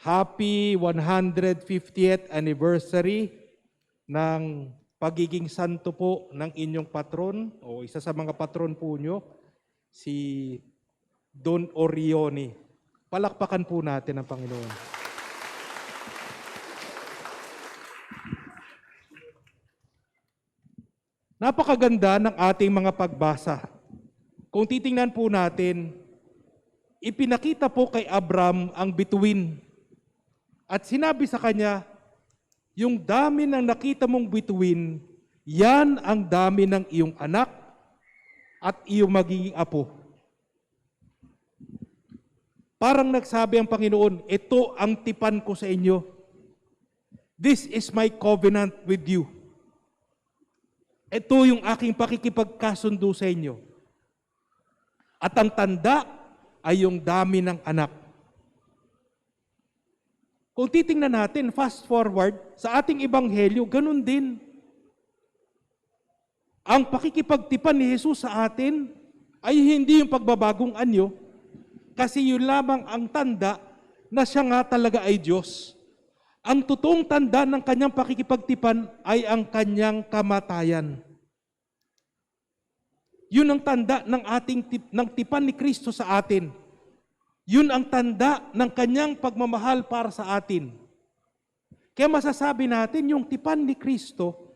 Happy 150th anniversary ng pagiging santo po ng inyong patron o isa sa mga patron po nyo, si Don Orione. Palakpakan po natin ang Panginoon. Napakaganda ng ating mga pagbasa. Kung titingnan po natin, ipinakita po kay Abram ang bituin. At sinabi sa kanya, yung dami ng nakita mong bituin, yan ang dami ng iyong anak at iyong magiging apo. Parang nagsabi ang Panginoon, ito ang tipan ko sa inyo. This is my covenant with you. Ito yung aking pakikipagkasundo sa inyo. At ang tanda ay yung dami ng anak. Kung titingnan natin, fast forward, sa ating ebanghelyo, ganun din. Ang pakikipagtipan ni Jesus sa atin ay hindi yung pagbabagong anyo, kasi yun lamang ang tanda na siya nga talaga ay Diyos. Ang totoong tanda ng kanyang pakikipagtipan ay ang kanyang kamatayan. Yun ang tanda ng tipan ni Kristo sa atin. Yun ang tanda ng kanyang pagmamahal para sa atin. Kaya masasabi natin yung tipan ni Kristo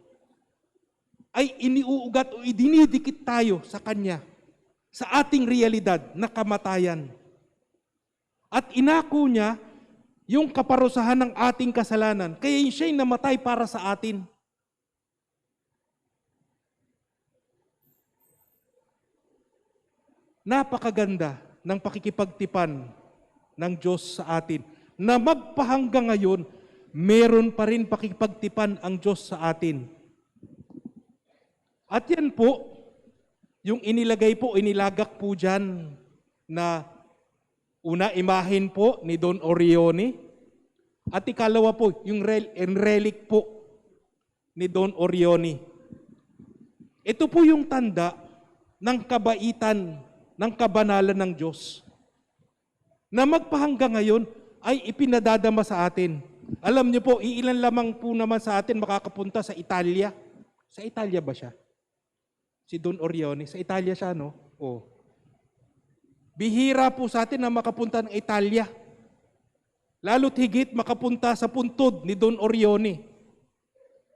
ay iniuugat o idinidikit tayo sa kanya, sa ating realidad na kamatayan. At inako niya yung kaparusahan ng ating kasalanan. Kaya siya'y namatay para sa atin. Napakaganda ng pakikipagtipan ng Diyos sa atin. Na magpahanggang ngayon, meron pa rin pakikipagtipan ang Diyos sa atin. At yan po, yung inilagak po dyan na una, imahin po ni Don Orione. At ikalawa po, yung relic po ni Don Orione. Ito po yung tanda ng kabaitan, ng kabanalan ng Diyos. Na magpahanggang ngayon ay ipinadadama sa atin. Alam niyo po, iilan lamang po naman sa atin makakapunta sa Italia. Sa Italia ba siya? Si Don Orione, sa Italia siya, no? Oh. Bihira po sa atin na makapunta ng Italia. Lalo't higit makapunta sa puntod ni Don Orione.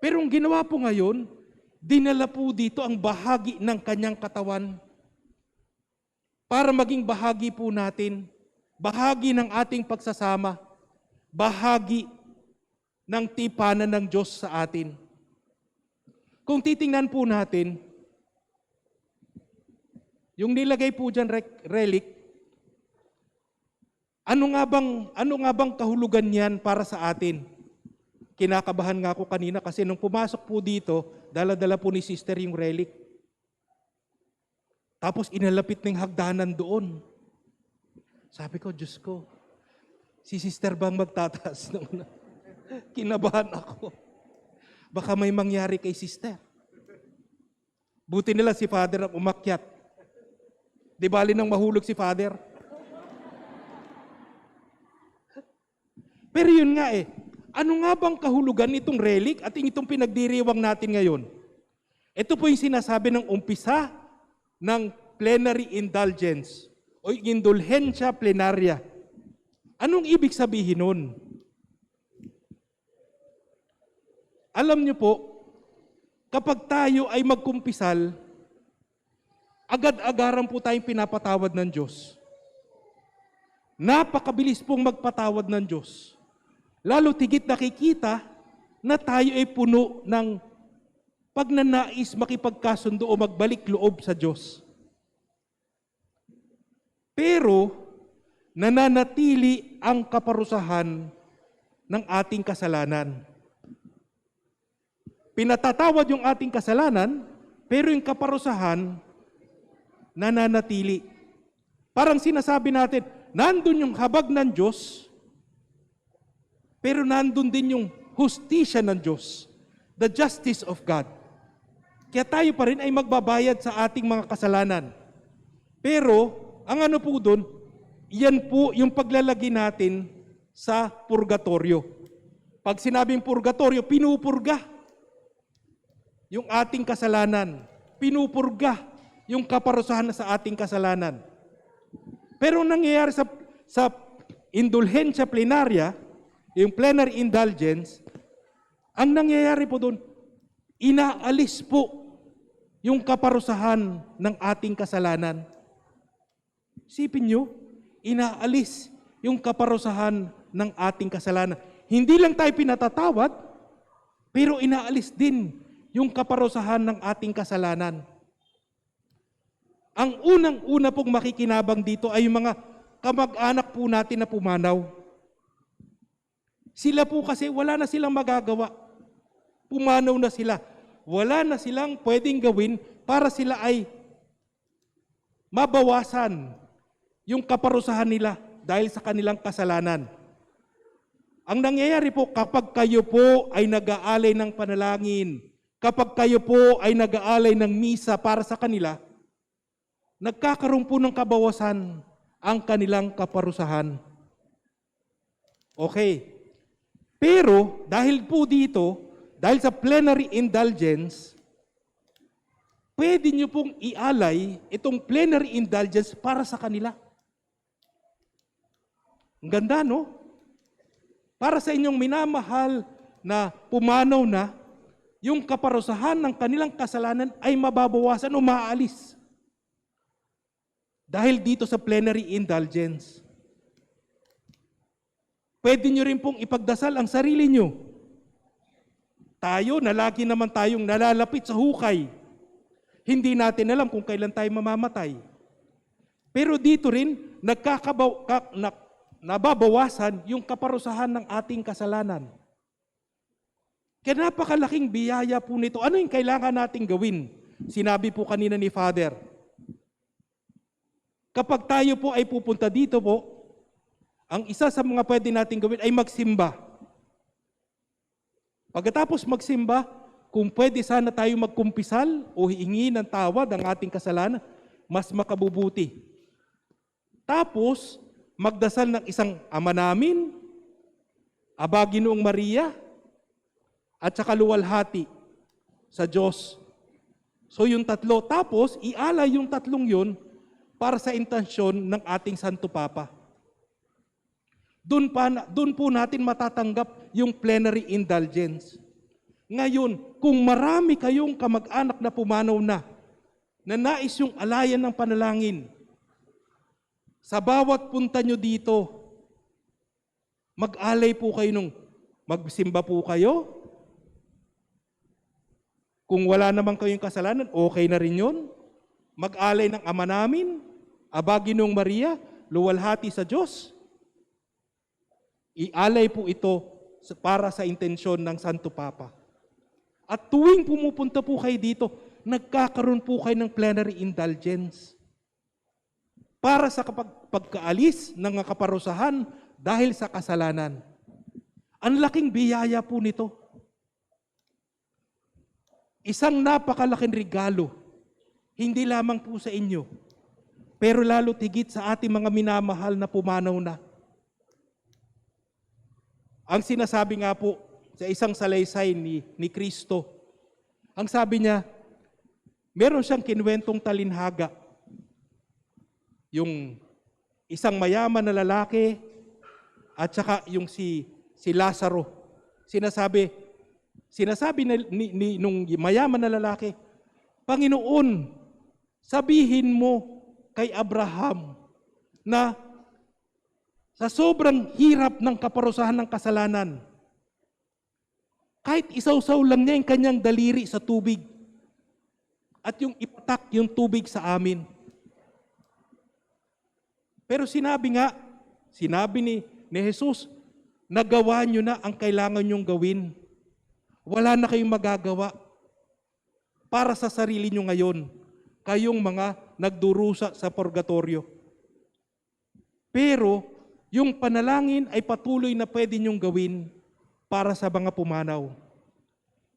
Pero ang ginawa po ngayon, dinala po dito ang bahagi ng kanyang katawan para maging bahagi po natin, bahagi ng ating pagsasama, bahagi ng tipanan ng Diyos sa atin. Kung titingnan po natin, yung nilagay po dyan relic, ano nga bang kahulugan niyan para sa atin? Kinakabahan nga ako kanina kasi nung pumasok po dito, dala-dala po ni sister yung relic. Tapos inalapit ng hagdanan doon. Sabi ko, Diyos ko, si sister bang magtataas? Kinabahan ako. Baka may mangyari kay sister. Buti nila si Father ang umakyat. Di bali nang mahulog si Father. Pero yun nga ano nga bang kahulugan nitong relic at itong pinagdiriwang natin ngayon? Ito po yung sinasabi ng umpisa ng plenary indulgence o indulhensya plenarya. Anong ibig sabihin nun? Alam niyo po, kapag tayo ay magkumpisal, agad-agaran po tayong pinapatawad ng Diyos. Napakabilis pong magpatawad ng Diyos. Lalo tigit nakikita na tayo ay puno ng pagnanais makipagkasundo o magbalik loob sa Diyos. Pero, nananatili ang kaparusahan ng ating kasalanan. Pinatatawad yung ating kasalanan, pero yung kaparusahan, nananatili. Parang sinasabi natin, nandun yung habag ng Diyos, pero nandun din yung hustisya ng Diyos, the justice of God. Kaya tayo pa rin ay magbabayad sa ating mga kasalanan. Pero, ang ano po doon, yan po yung paglalagay natin sa purgatorio. Pag sinabing purgatorio, pinupurga yung ating kasalanan. Pinupurga yung kaparusahan sa ating kasalanan. Pero nangyayari sa indulhensya plenaria, yung plenary indulgence, ang nangyayari po doon, inaalis po yung kaparusahan ng ating kasalanan. Isipin nyo, inaalis yung kaparusahan ng ating kasalanan. Hindi lang tayo pinatatawad, pero inaalis din yung kaparusahan ng ating kasalanan. Ang unang-una pong makikinabang dito ay yung mga kamag-anak po natin na pumanaw. Sila po kasi wala na silang magagawa. Pumanaw na sila. Wala na silang pwedeng gawin para sila ay mabawasan yung kaparusahan nila dahil sa kanilang kasalanan. Ang nangyayari po kapag kayo po ay nag-aalay ng panalangin, kapag kayo po ay nag-aalay ng misa para sa kanila, nagkakaroon po ng kabawasan ang kanilang kaparusahan. Okay. Pero dahil po dito, dahil sa plenary indulgence, pwede nyo pong ialay itong plenary indulgence para sa kanila. Ang ganda, no? Para sa inyong minamahal na pumanaw na, yung kaparusahan ng kanilang kasalanan ay mababawasan o maaalis. Dahil dito sa plenary indulgence. Pwede nyo rin pong ipagdasal ang sarili nyo. Tayo, na lagi naman tayong nalalapit sa hukay. Hindi natin alam kung kailan tayo mamamatay. Pero dito rin, nababawasan yung kaparusahan ng ating kasalanan. Kaya napakalaking biyaya po nito. Ano yung kailangan nating gawin? Sinabi po kanina ni Father. Kapag tayo po ay pupunta dito po, ang isa sa mga pwede nating gawin ay magsimba. Pagkatapos magsimba, kung pwede sana tayo magkumpisal o hihingi ng tawad ang ating kasalanan, mas makabubuti. Tapos, magdasal ng isang Ama Namin, Aba Ginoong Maria, at saka luwalhati sa Diyos. So yung tatlo. Tapos, ialay yung tatlong yun para sa intensyon ng ating Santo Papa. Doon po natin matatanggap yung plenary indulgence. Ngayon, kung marami kayong kamag-anak na pumanaw na nais yung alayan ng panalangin, sa bawat punta nyo dito, mag-alay po kayo magsimba po kayo. Kung wala naman kayong kasalanan, okay na rin yun. Mag-alay ng Ama Namin, Aba Ginoong Maria, luwalhati sa Diyos. Ialay po ito para sa intensyon ng Santo Papa. At tuwing pumupunta po kayo dito, nagkakaroon po kayo ng plenary indulgence. Para sa pagkaalis ng kaparusahan dahil sa kasalanan. Ang laking biyaya po nito. Isang napakalaking regalo, hindi lamang po sa inyo, pero lalo tigit sa ating mga minamahal na pumanaw na. Ang sinasabi nga po sa isang salaysay ni Kristo, ang sabi niya, meron siyang kinuwentong talinhaga. Yung isang mayaman na lalaki at saka yung si Lazaro. Sinasabi nung mayaman na lalaki, Panginoon, sabihin mo kay Abraham na sa sobrang hirap ng kaparusahan ng kasalanan, kahit isawsaw lang niya yung kanyang daliri sa tubig at yung ipatak yung tubig sa amin. Pero sinabi ni Jesus, nagawa nyo na ang kailangan nyong gawin. Wala na kayong magagawa para sa sarili nyo ngayon, kayong mga nagdurusa sa purgatorio. Pero, yung panalangin ay patuloy na pwede nyong gawin para sa mga pumanaw.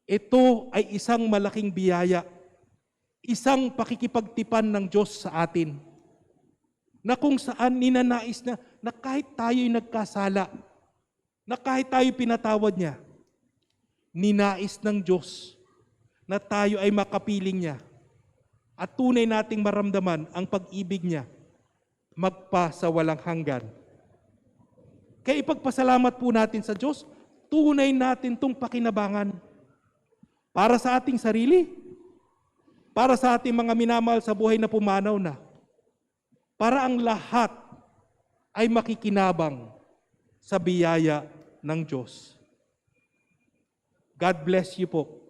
Ito ay isang malaking biyaya, isang pakikipagtipan ng Diyos sa atin, na kung saan ninanais na kahit tayo'y nagkasala, na kahit tayo pinatawad niya, ninais ng Diyos na tayo ay makapiling niya at tunay nating maramdaman ang pag-ibig niya magpa sa walang hanggan. Kaya ipagpasalamat po natin sa Diyos, tunay natin itong pakinabangan para sa ating sarili, para sa ating mga minamahal sa buhay na pumanaw na, para ang lahat ay makikinabang sa biyaya ng Diyos. God bless you po.